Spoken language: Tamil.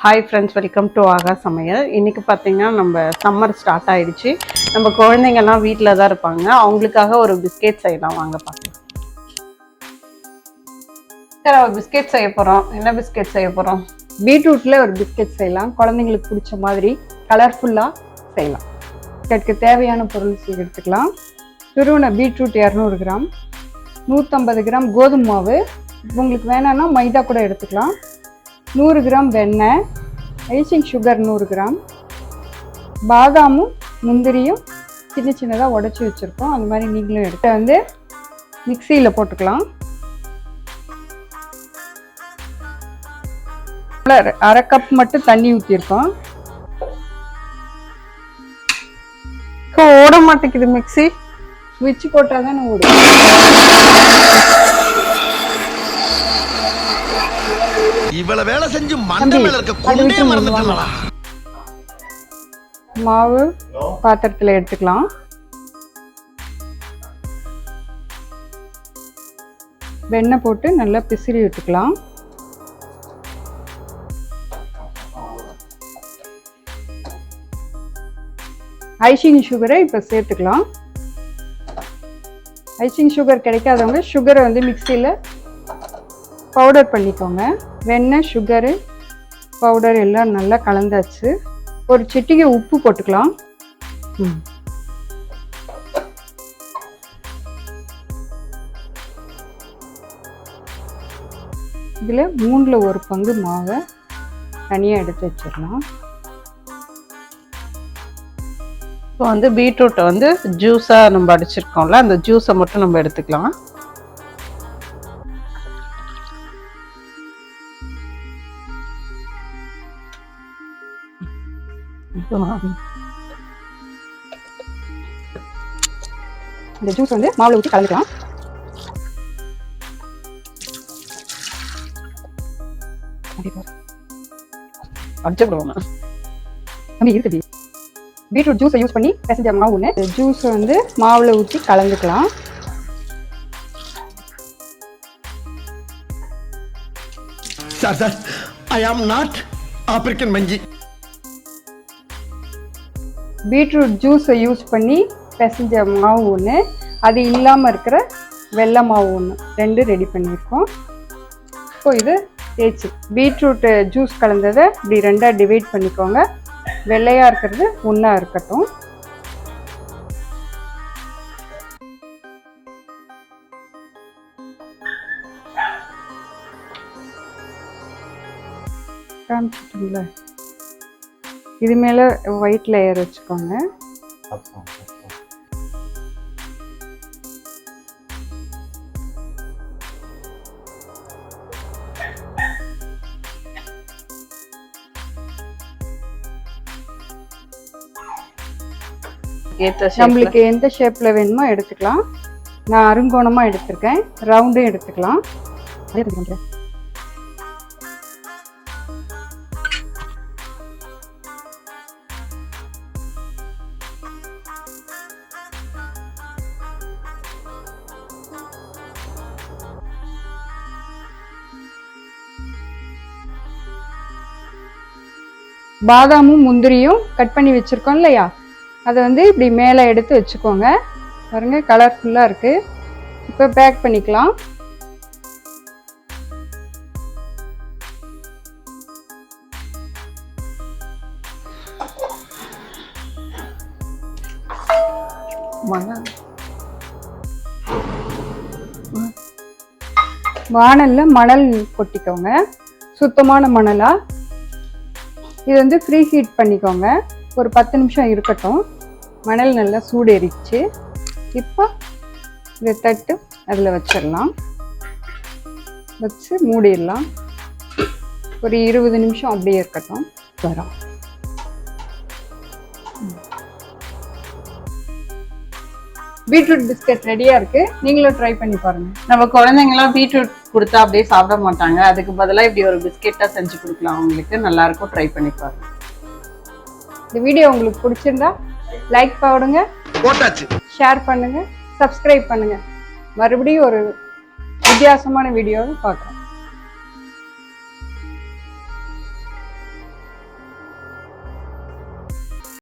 Hi friends, welcome to Aga சமையல். இன்னைக்கு பாத்தீங்கன்னா நம்ம சம்மர் ஸ்டார்ட் ஆயிடுச்சு. நம்ம குழந்தைங்க எல்லாம் வீட்ல தான் இருப்பாங்க. அவங்களுக்காக ஒரு பிஸ்கட் செய்யலாம் வாங்க பாக்கலாம். ஒரு பிஸ்கட் செய்ய போறோம். என்ன பிஸ்கட் செய்ய போறோம்? பீட்ரூட்ல ஒரு பிஸ்கட் செய்யலாம். குழந்தைங்களுக்கு பிடிச்ச மாதிரி கலர்ஃபுல்லா செய்யலாம். இதுக்கு தேவையான பொருள் எடுத்துக்கலாம். துருவன பீட்ரூட் 200 கிராம், 150 கிராம் கோதுமை மாவு, உங்களுக்கு வேணாம்னா மைதா கூட எடுத்துக்கலாம், 100 கிராம் வெண்ணெய், ஐசிங் சுகர் 100 கிராம், பாதாமும் முந்திரியும் சின்ன சின்னதாக உடச்சி வச்சுருக்கோம். அந்த மாதிரி நீங்களும் எடுத்து மிக்சியில் போட்டுக்கலாம். அரை கப் மட்டும் தண்ணி ஊற்றிருக்கோம். ஓட மாட்டேங்குது மிக்சி. ஸ்விட்ச் போட்டால் தான் ஓடும். இவ்வளவு வேலை செஞ்சு மண்டல இருக்க கொண்டே மறந்துட்டீங்களா? மாவு பாத்திரத்துல எடுத்துக்கலாம். வெண்ணெய் போட்டு நல்லா பிசிறி விட்டுக்கலாம். ஐசிங் சுகரை இப்போ சேர்த்துக்கலாம். ஐசிங் சுகர் கிடைக்காதவங்க சுகரை மிக்சியில் பவுடர் பண்ணிக்கோங்க. வெண்ணெய் சுகரு பவுடர் எல்லாம் நல்லா கலந்தாச்சு. ஒரு சிட்டிகை உப்பு போட்டுக்கலாம். இதில் 3ல் 1 பங்கு மாவை தனியாக எடுத்து வச்சிடலாம். இப்போ பீட்ரூட்டை ஜூஸாக நம்ம அடிச்சிருக்கோம்ல, அந்த ஜூஸை மட்டும் நம்ம எடுத்துக்கலாம். இந்த ஜூஸ் மாவுல ஊற்றி கலந்துக்கலாம். இருக்குது பீட்ரூட் ஜூஸை யூஸ் பண்ணி பிசைஞ்ச மாவு ஒன்று. ஜூஸ் மாவுல ஊற்றி கலந்துக்கலாம். Sir I am not African Manjhi. Beetroot ஜூஸை யூஸ் பண்ணி பிசைஞ்ச மாவு ஒன்று, அது இல்லாமல் இருக்கிற வெள்ளை மாவு ஒன்று, 2 ரெடி பண்ணியிருக்கோம். இப்போ இது தேய்ச்சி பீட்ரூட் ஜூஸ் கலந்ததை இப்படி 2ஆக டிவைட் பண்ணிக்கோங்க. வெள்ளையாக இருக்கிறது ஒன்றா இருக்கட்டும். காமிச்சிட்டுங்களா? இது மேலே ஒயிட் லேயர் வச்சுக்கோங்க. நம்மளுக்கு எந்த ஷேப்ல வேணுமோ எடுத்துக்கலாம். நான் அருங்கோணமா எடுத்திருக்கேன், ரவுண்டும் எடுத்துக்கலாம். பாதாமும் முந்திரியும் கட் பண்ணி வச்சிருக்கோம் இல்லையா, அதை இப்படி மேலே எடுத்து வச்சுக்கோங்க. பாருங்க கலர்ஃபுல்லாக இருக்கு. இப்போ பேக் பண்ணிக்கலாம். வாணல்ல மணல் கொட்டிக்கோங்க, சுத்தமான மணலா. இது ஃப்ரீ ஹீட் பண்ணிக்கோங்க. ஒரு 10 நிமிஷம் இருக்கட்டும். மணல் நல்லா சூடேறிச்சு. இப்போ இதை தட்டு அதில் வச்சிடலாம். வச்சு மூடிடலாம். ஒரு 20 நிமிஷம் அப்படியே இருக்கட்டும். வரும் பீட்ரூட் பிஸ்கட் ரெடியாக இருக்குது. நீங்களும் ட்ரை பண்ணி பாருங்கள். நம்ம குழந்தைங்களாம் பீட்ரூட் கொடுத்தா அப்படியே சாப்பிட மாட்டாங்க. அதுக்கு பதிலாக இப்படி ஒரு பிஸ்கெட்டாக செஞ்சு கொடுக்கலாம். அவங்களுக்கு நல்லாயிருக்கும். ட்ரை பண்ணி பாருங்க. இந்த வீடியோ உங்களுக்கு பிடிச்சிருந்தா லைக் போடுங்க, ஷேர் பண்ணுங்க, சப்ஸ்கிரைப் பண்ணுங்க. மறுபடியும் ஒரு வித்தியாசமான வீடியோவை பார்க்கலாம்.